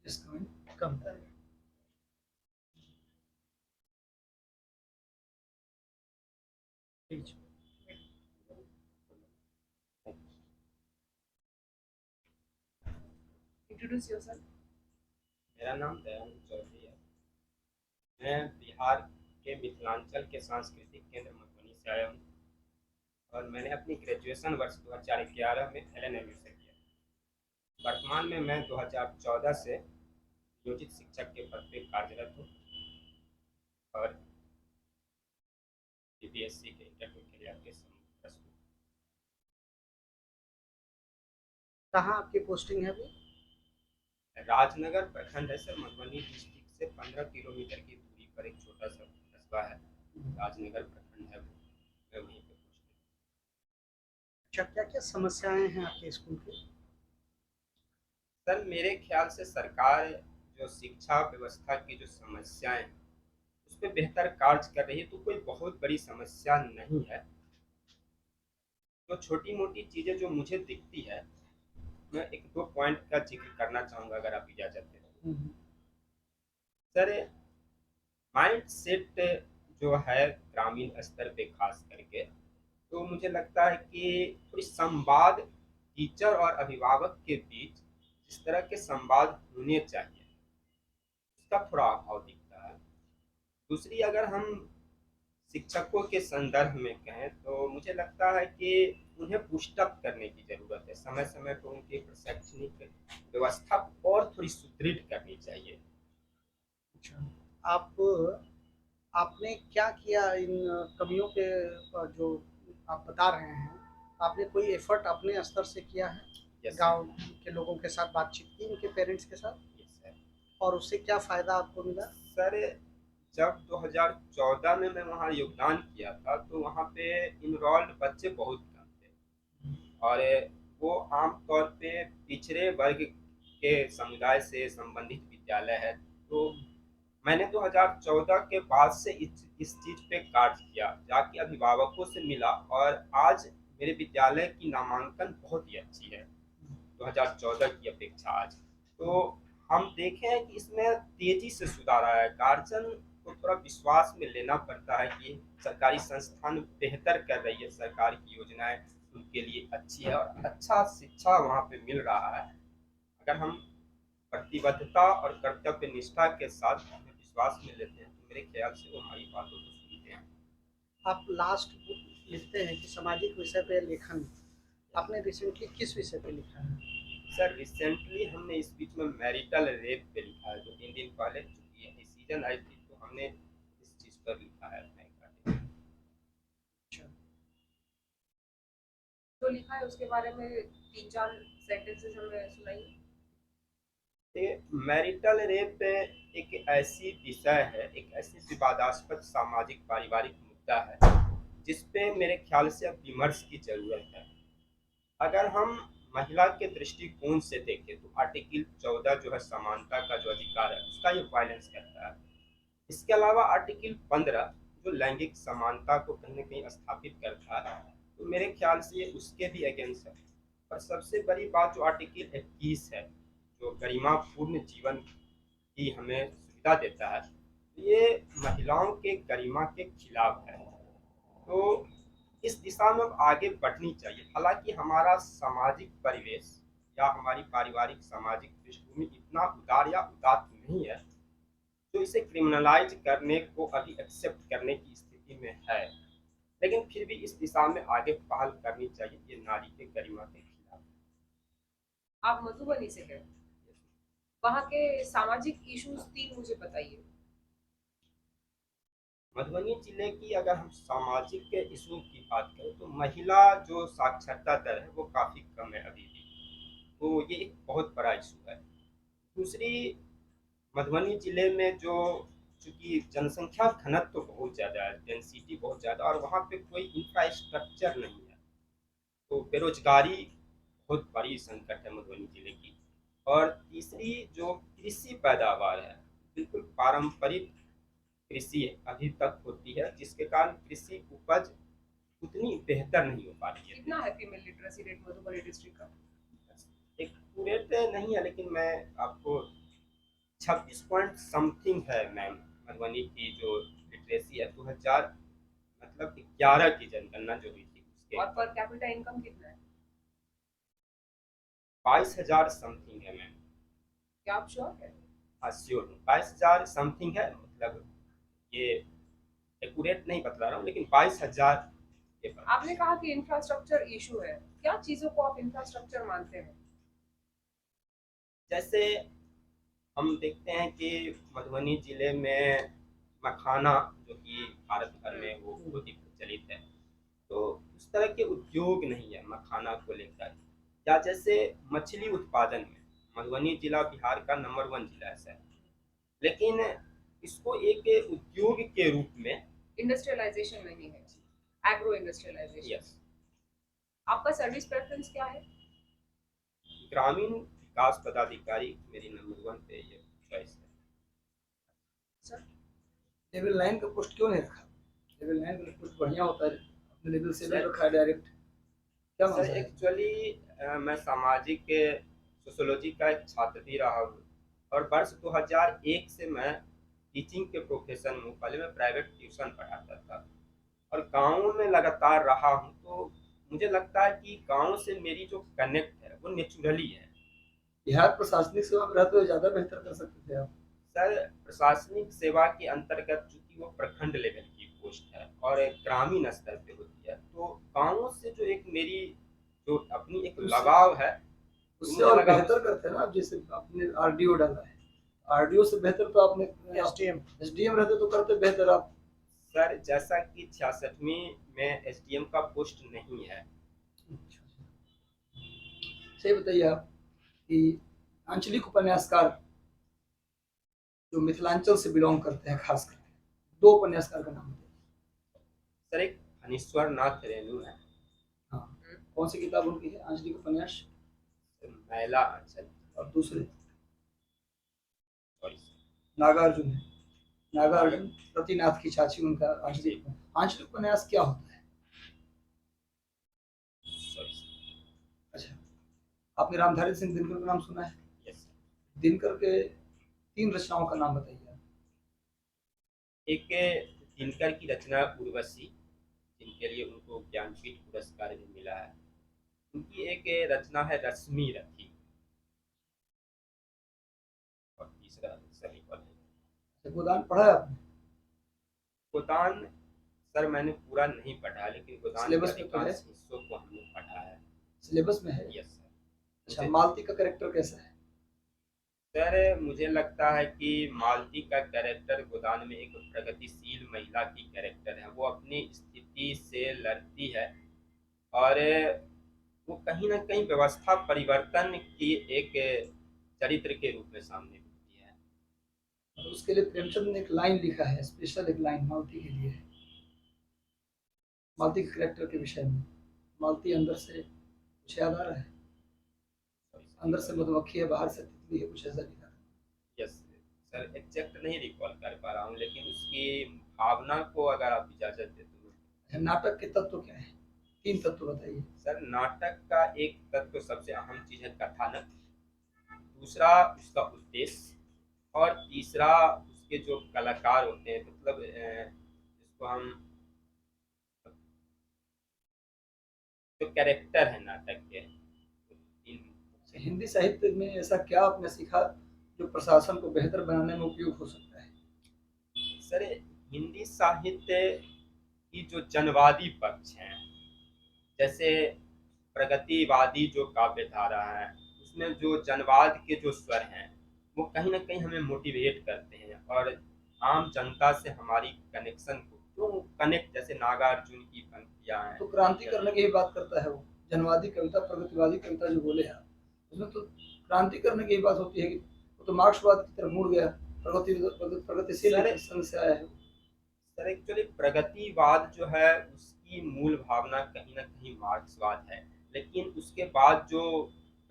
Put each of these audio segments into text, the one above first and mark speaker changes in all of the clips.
Speaker 1: इसका come please.
Speaker 2: Introduce yourself.
Speaker 3: मेरा नाम दयानंद चौधरी है। मैं बिहार के मिथिलांचल के सांस्कृतिक केंद्र मधुबनी से आया हूँ और मैंने अपनी ग्रेजुएशन वर्ष 2011 में LNMU से किया। वर्तमान में मैं 2014 से नियोजित शिक्षक के पद पर कार्यरत हूँ और CBSE के इंटरव्यू के लिए आपके सम्मुख प्रस्तुत।
Speaker 1: कहाँ आपकी पोस्टिंग है अभी?
Speaker 3: राजनगर प्रखंड है सर, मधुबनी डिस्ट्रिक्ट से 15 किलोमीटर की दूरी पर एक छोटा सा कस्बा है, राजनगर प्रखंड है वो, मैं वहीं पे पोस्टिंग।
Speaker 1: अच्छा, क्या क्या समस्याएं हैं आपके स्कूल की?
Speaker 3: सर मेरे ख्याल से सरकार जो शिक्षा व्यवस्था की जो समस्याएं हैं उस पर बेहतर कार्य कर रही है, तो कोई बहुत बड़ी समस्या नहीं है। तो छोटी मोटी चीज़ें जो मुझे दिखती है, मैं एक दो पॉइंट का जिक्र करना चाहूँगा अगर आप इजाज़त दें। सर माइंड सेट जो है ग्रामीण स्तर पे खास करके, तो मुझे लगता है कि थोड़ी संवाद टीचर और अभिभावक के बीच जिस तरह के संवाद होने चाहिए उसका थोड़ा अभाव दिखता है। दूसरी अगर हम शिक्षकों के संदर्भ में कहें तो मुझे लगता है कि उन्हें बूस्टअप करने की ज़रूरत है, समय समय पर उनकी प्रशैक्षणिक व्यवस्था और थोड़ी सुदृढ़ करनी चाहिए।
Speaker 1: अच्छा, आप आपने क्या किया इन कमियों के जो आप बता रहे हैं, आपने कोई एफर्ट अपने स्तर से किया है?
Speaker 3: यस
Speaker 1: गांव के लोगों के साथ बातचीत की, उनके पेरेंट्स के साथ,
Speaker 3: सर।
Speaker 1: और उससे क्या फ़ायदा आपको मिला?
Speaker 3: सर जब 2014 में मैं वहाँ योगदान किया था तो वहाँ पे इनरोल्ड बच्चे बहुत कम थे और वो आम तौर पे पिछड़े वर्ग के समुदाय से संबंधित विद्यालय है। तो मैंने 2014 के बाद से इस चीज़ पे कार्य किया, जाके अभिभावकों से मिला और आज मेरे विद्यालय की नामांकन बहुत ही अच्छी है 2014 की अपेक्षा आज। तो हम देखें कि इसमें तेजी से सुधार आया है। गार्जियन को थोड़ा विश्वास में लेना पड़ता है कि सरकारी संस्थान बेहतर कर रही है, सरकार की योजनाएं उनके लिए अच्छी है और अच्छा शिक्षा वहाँ पे मिल रहा है। अगर हम प्रतिबद्धता और कर्तव्य निष्ठा के साथ विश्वास में लेते हैं तो मेरे ख्याल से वो हमारी बातों को सुनते हैं।
Speaker 1: आप लास्ट लिखते हैं कि सामाजिक विषय पे लेखन, आपने रिसेंटली किस विषय पे लिखा है?
Speaker 3: सर रिसेंटली हमने इस बीच में मैरिटल रेप पे लिखा है, 2-3 दिन पहले चूंकि ये डिसीजन आई थी तो हमने इस चीज़ पर लिखा है अपना एक आर्टिकल।
Speaker 1: अच्छा,
Speaker 2: जो लिखा है उसके बारे में 3-4 सेंटेंसेस हमें सुनाइए।
Speaker 3: मैरिटल रेप एक ऐसी विषय है, एक ऐसी विवादास्पद सामाजिक पारिवारिक मुद्दा है जिस पे मेरे ख्याल से अब विमर्श की जरूरत है। अगर हम महिला के दृष्टिकोण से देखें तो आर्टिकल 14 जो है समानता का जो अधिकार है उसका ये वायलेंस करता है। इसके अलावा आर्टिकल 15 जो लैंगिक समानता को कहीं ना कहीं स्थापित करता है, तो मेरे ख्याल से ये उसके भी अगेंस्ट है। और सबसे बड़ी बात जो आर्टिकल 21 है जो गरिमापूर्ण जीवन की हमें सुविधा देता है, ये महिलाओं के गरिमा के खिलाफ है। तो इस दिशा में अब आगे बढ़नी चाहिए। हालांकि हमारा सामाजिक परिवेश या हमारी पारिवारिक सामाजिक पृष्ठभूमि इतना उदार या उदात्त नहीं है जो इसे क्रिमिनलाइज करने को अभी एक्सेप्ट करने की स्थिति में है, लेकिन फिर भी इस दिशा में आगे पहल करनी चाहिए। ये नारी के गरिमा के खिलाफ।
Speaker 2: आप मधुबनी से हैं, वहाँ के सामाजिक इश्यूज 3 मुझे बताइए।
Speaker 3: मधुबनी जिले की अगर हम सामाजिक के इशू की बात करें तो महिला जो साक्षरता दर है वो काफ़ी कम है अभी भी, तो ये एक बहुत बड़ा इशू है। दूसरी, मधुबनी जिले में जो चूँकि जनसंख्या घनत्व तो बहुत ज़्यादा है, डेंसिटी बहुत ज़्यादा, और वहाँ पे कोई इंफ्रास्ट्रक्चर नहीं है, तो बेरोजगारी बहुत बड़ी संकट है मधुबनी जिले की। और तीसरी जो कृषि पैदावार है, बिल्कुल पारंपरिक कृषि अभी तक होती है जिसके कारण कृषि उपज उतनी बेहतर नहीं हो पा रही है।
Speaker 2: कितना है female literacy rate Madhubani district का?
Speaker 3: एक पूरेट नहीं है, लेकिन मैं आपको 26 पॉइंट समथिंग है मैम। मधुबनी की जो लिटरेसी है 2000 मतलब 11 की जनगणना जो हुई थी उसके
Speaker 2: और पर कैपिटा इनकम कितना है?
Speaker 3: 22,000 समथिंग है मैम।
Speaker 2: क्या आप श्योर है?
Speaker 3: हाँ श्योर हूँ, 22,000 समथिंग है, मतलब ये एक्यूरेट नहीं बता रहा हूँ लेकिन 22,000 के पास।
Speaker 2: आपने कहा कि इंफ्रास्ट्रक्चर इशू है, क्या चीजों को आप इंफ्रास्ट्रक्चर मानते हैं?
Speaker 3: जैसे हम देखते हैं कि मधुबनी जिले में मखाना जो कि भारत भर में वो बहुत ही प्रचलित है, तो उस तरह के उद्योग नहीं है मखाना को लेकर। या जैसे मछली उत्पादन में मधुबनी जिला बिहार का नंबर 1 जिला है सर, लेकिन इसको एक उद्योग के रूप में
Speaker 2: इंडस्ट्रियलाइजेशन नहीं है, एग्रो इंडस्ट्रियलाइजेशन।
Speaker 3: यस
Speaker 2: आपका सर्विस प्रेफरेंस क्या है?
Speaker 3: ग्रामीण विकास पदाधिकारी मेरी नंबर 1 पे ये चॉइस है।
Speaker 2: सर
Speaker 1: लेवल 9 का पोस्ट क्यों नहीं रखा? लेवल 9 का पोस्ट बढ़िया होता है, अपने लेवल 7
Speaker 3: सर-
Speaker 1: रखा है डायरेक्ट, क्या
Speaker 3: सर
Speaker 1: मजा है?
Speaker 3: एक्चुअली मैं सामाजिक सोशोलॉजी का एक छात्र भी रहा हूँ और वर्ष 2001 से मैं टीचिंग के प्रोफेशन में हूँ। पहले मैं प्राइवेट ट्यूशन पढ़ाता था और गाँव में लगातार रहा हूँ, तो मुझे लगता है कि गाँव से मेरी जो कनेक्ट है वो नेचुरली है।
Speaker 1: बिहार प्रशासनिक सेवा में रहते हुए ज्यादा बेहतर कर सकते थे आप।
Speaker 3: सर प्रशासनिक सेवा के अंतर्गत चूंकि वो प्रखंड लेवल की पोस्ट है और एक ग्रामीण स्तर पे होती है, तो गाँवों से जो एक मेरी जो अपनी एक लगाव है
Speaker 1: उससे
Speaker 3: मुझे
Speaker 1: और
Speaker 3: लगा
Speaker 1: बेहतर करते हैं ना आप, जैसे आपने आरडीओ डाला है, आरडीओ से बेहतर तो आपने एसडीएम रहते तो करते बेहतर आप।
Speaker 3: सर जैसा कि 66वीं में एसडीएम का पोस्ट नहीं है।
Speaker 1: सही बताइए आप कि आंचलिक उपन्यासकार जो मिथिलांचल से बिलोंग करते हैं खास करके, दो उपन्यासकार का नाम बताइए।
Speaker 3: सर एक फणीश्वर नाथ रेणु है,
Speaker 1: हाँ, कौन सी किताब उनकी है आंचलिक उपन्यास?
Speaker 3: मैला आंचल,
Speaker 1: और दूसरे
Speaker 3: सॉरी
Speaker 1: नागार्जुन है, नागार्जुन प्रतिनाथ की चाची उनका आंचलिक
Speaker 3: जी
Speaker 1: आंचलिक उपन्यास क्या होता है?
Speaker 3: सॉरी
Speaker 1: अच्छा, आपने रामधारी सिंह दिनकर का नाम सुना है?
Speaker 3: यस।
Speaker 1: दिनकर के 3 रचनाओं का नाम बताइए आप।
Speaker 3: एक दिनकर की रचना उर्वशी, जिनके लिए उनको ज्ञानपीठ पुरस्कार भी मिला है। उनकी एक रचना है रश्मि रथी, और तीसरा सही पर है।
Speaker 1: गोदान पढ़ा है आपने?
Speaker 3: गोदान सर मैंने पूरा नहीं पढ़ा, लेकिन गोदान के
Speaker 1: सिलेबस में तो है?
Speaker 3: अधिकांश हिस्सों को हमने पढ़ा है।
Speaker 1: सिलेबस में है?
Speaker 3: Yes sir.
Speaker 1: अच्छा, मालती का कैरेक्टर कैसा है?
Speaker 3: सर मुझे लगता है कि मालती का कैरेक्टर गोदान में एक प्रगतिशील महिला की कैरेक्टर है। वो अपनी स्थिति से लड़ती है और वो कहीं ना कहीं व्यवस्था परिवर्तन की एक चरित्र के रूप में सामने होती है।
Speaker 1: तो उसके लिए प्रेमचंद ने एक लाइन लिखा है, स्पेशल एक लाइन मालती के लिए है, मालती के कैरेक्टर के विषय में। मालती अंदर से कुछ याद आ रहा है? अंदर से मधुमक्खी है, बाहर से तितली है, कुछ ऐसा लिखा है।
Speaker 3: यस सर, एग्जैक्ट नहीं रिकॉल कर पा रहा हूँ, लेकिन उसकी भावना को अगर आप इजाजत दे तो।
Speaker 1: अच्छा, नाटक के तत्व क्या है? 3 तत्व बताइए।
Speaker 3: सर नाटक का एक तत्व सबसे अहम चीज है कथानक, दूसरा उसका उद्देश्य, और तीसरा उसके जो कलाकार होते हैं, मतलब जिसको हम जो कैरेक्टर है नाटक के।
Speaker 1: हिंदी साहित्य में ऐसा क्या आपने सीखा जो प्रशासन को बेहतर बनाने में उपयोग हो सकता है?
Speaker 3: सर हिंदी साहित्य की जो जनवादी पक्ष हैं, जैसे प्रगतिवादी जो काव्य धारा है, उसमें जो जनवाद के जो स्वर हैं वो कहीं ना कहीं हमें मोटिवेट करते हैं और आम जनता से हमारी कनेक्शन को जो कनेक्ट, जैसे नागार्जुन की पंक्तियां हैं।
Speaker 1: तो क्रांति करने की ही बात करता है वो, जनवादी कविता प्रगतिवादी कविता जो बोले आप, उसमें तो क्रांति करने की ही बात होती है कि वो तो मार्क्सवाद की तरफ मुड़ गया, प्रगतिशील संघ से आया है।
Speaker 3: सर एक्चुअली प्रगतिवाद जो है उसकी मूल भावना कहीं ना कहीं मार्क्सवाद है, लेकिन उसके बाद जो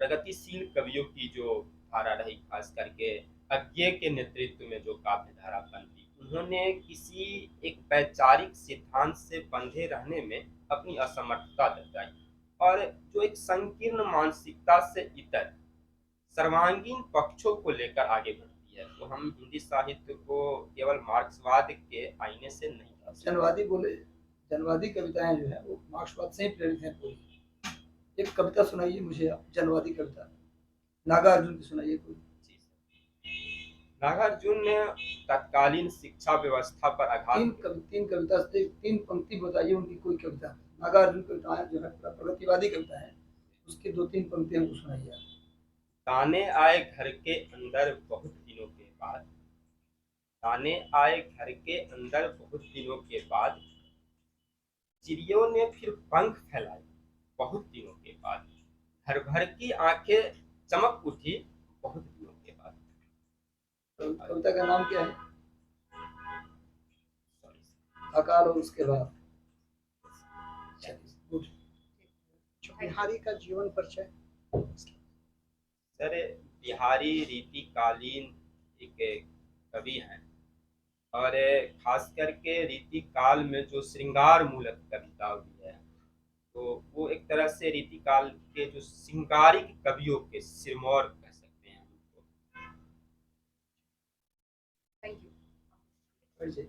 Speaker 3: प्रगतिशील कवियों की जो धारा रही, खास करके अज्ञे के नेतृत्व में जो काव्य धारा बनती, उन्होंने किसी एक वैचारिक सिद्धांत से बंधे रहने में अपनी असमर्थता दर्शाई और जो एक संकीर्ण मानसिकता से इतर सर्वांगीण पक्षों को लेकर आगे बढ़ती है। तो हम हिंदी साहित्य को केवल मार्क्सवाद के आईने से नहीं कर सकते।
Speaker 4: जनवादी कविताएं जो है वो मार्क्सवाद से ही प्रेरित हैं पूरी। एक कविता सुनाइए मुझे आप, जनवादी कविता नागार्जुन की सुनाइए कोई।
Speaker 3: जी सर। नागार्जुन ने तत्कालीन शिक्षा व्यवस्था पर आघात
Speaker 4: तीन कविता से तीन पंक्ति बताइए उनकी कोई कविता। नागार्जुन कविताएं जो है प्रगतिवादी कविता है, उसकी 2-3 पंक्ति हमको सुनाइए आप।
Speaker 3: ताने आए घर के अंदर बहुत दिनों के बाद, ताने आए घर के अंदर बहुत दिनों के बाद, चिड़ियों ने फिर पंख फैलाए बहुत दिनों के बाद, घर भर की आंखें चमक उठी बहुत दिनों के बाद।
Speaker 4: कविता का नाम क्या है?
Speaker 3: Sorry,
Speaker 4: अकाल और उसके बाद। गुड।
Speaker 1: बिहारी का जीवन परिचय।
Speaker 3: सर बिहारी रीतिकालीन एक कवि हैं और खास करके रीति काल में जो श्रृंगार मूलक कविता हुई है, तो वो एक तरह से रीति काल के जो श्रृंगारिक कवियों के सिरमौर कह सकते हैं उनको।
Speaker 2: Thank you.
Speaker 4: परिचय।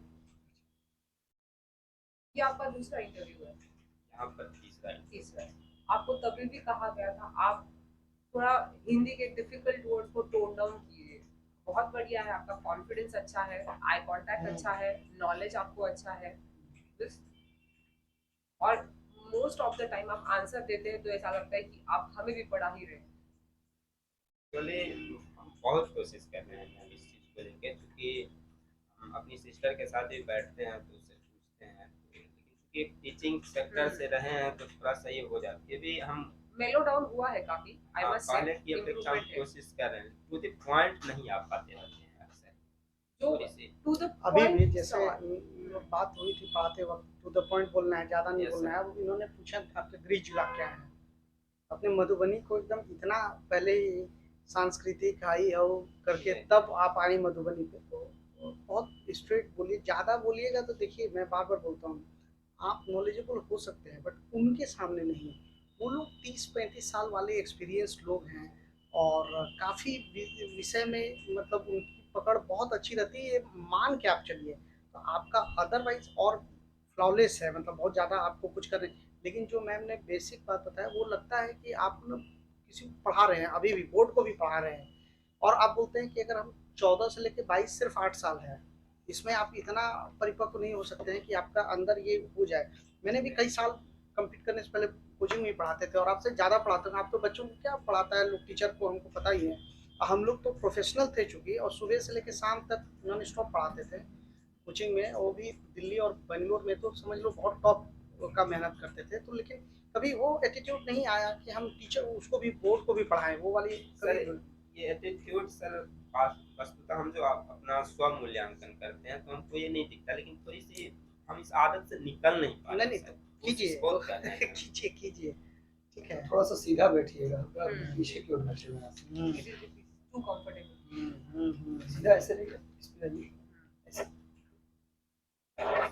Speaker 2: ये आपका दूसरा इंटरव्यू है?
Speaker 3: यहाँ पर
Speaker 2: तीसरा है। आपको तभी भी कहा गया था आप थोड़ा हिंदी के डिफिकल्ट वर्ड्स को टोन डाउन कीजिए। बहुत बढ़िया है, आपका कॉन्फिडेंस अच्छा है, आई कांटेक्ट अच्छा है, नॉलेज आपको अच्छा है, और मोस्ट ऑफ द टाइम आप आंसर देते हैं तो ऐसा लगता है कि आप हमें भी पढ़ा ही रहे हैं।
Speaker 3: चलिए हम बहुत कोशिश कर रहे हैं इस चीज़ को लेकर, क्योंकि हम अपनी सिस्टर के साथ भी बैठते हैं तो उससे पूछते हैं, लेकिन क्योंकि टीचिंग सेक्टर से रहे हैं तो थोड़ा सा ये हो जाती है। भी हम
Speaker 2: मेलो डाउन हुआ है काफी, आई मस्ट
Speaker 3: पहले की अपेक्षा हम कोशिश कर रहे हैं, टू द पॉइंट नहीं आ पाते रहते हैं अक्सर।
Speaker 2: टू द
Speaker 1: अभी भी जैसे बात हुई थी पढ़ाते वक्त, टू द पॉइंट बोलना है, ज़्यादा नहीं बोलना है। अब इन्होंने पूछा आपके गृह जिला क्या है, अपने मधुबनी को एकदम इतना पहले ही सांस्कृतिक हाई हो करके तब आप आए मधुबनी पे, तो बहुत स्ट्रेट बोलिए। ज़्यादा बोलिएगा तो देखिए मैं बार बार बोलता हूँ, आप नॉलेजेबल हो सकते हैं बट उनके सामने नहीं। वो लोग 30-35 साल वाले एक्सपीरियंस लोग हैं और काफ़ी विषय में मतलब उनकी पकड़ बहुत अच्छी रहती है, ये मान के आप चलिए। तो आपका अदरवाइज और फ्लॉलेस है, मतलब बहुत ज़्यादा आपको कुछ करने, लेकिन जो मैम ने बेसिक बात बताया वो लगता है कि आप ना किसी को पढ़ा रहे हैं, अभी भी बोर्ड को भी पढ़ा रहे हैं। और आप बोलते हैं कि अगर हम 14 से लेकर 22 सिर्फ 8 साल है, इसमें आप इतना परिपक्व नहीं हो सकते हैं कि आपका अंदर ये हो जाए। मैंने भी कई साल कम्पीट करने से पहले कोचिंग में पढ़ाते थे और आपसे ज़्यादा पढ़ाते थे। आप तो बच्चों को क्या पढ़ाता है लोग, टीचर को हमको पता ही है। हम लोग तो प्रोफेशनल थे चूँकि, और सुबह से लेकर शाम तक नॉन स्टॉप पढ़ाते थे कोचिंग में, वो भी दिल्ली और बेंगलोर में, तो समझ लो बहुत टॉप का मेहनत करते थे। तो लेकिन कभी वो एटीट्यूड नहीं आया कि हम टीचर उसको भी बोर्ड को भी पढ़ाएं, वो वाली
Speaker 3: सर ये एटीट्यूड सर वस्तुतः हम जो अपना स्व मूल्यांकन करते हैं तो हमको ये नहीं दिखता, लेकिन थोड़ी सी हम इस आदत से निकल नहीं पा रहे।
Speaker 1: कीजिए कीजिए कीजिए, ठीक है।
Speaker 4: थोड़ा सा सीधा बैठिएगा, पीछे की ओर बैठिएगा।
Speaker 2: To comfortable.
Speaker 4: सीधा ऐसे नहीं, इस पे नहीं, ऐसे।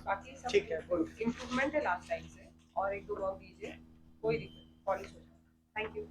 Speaker 2: बाकी सब
Speaker 1: ठीक है, कोई
Speaker 2: इम्प्रूवमेंट है लास्ट टाइम से, और 1-2 वर्क दीजिए, कोई दिक्कत पॉलिश हो जाए। Thank you.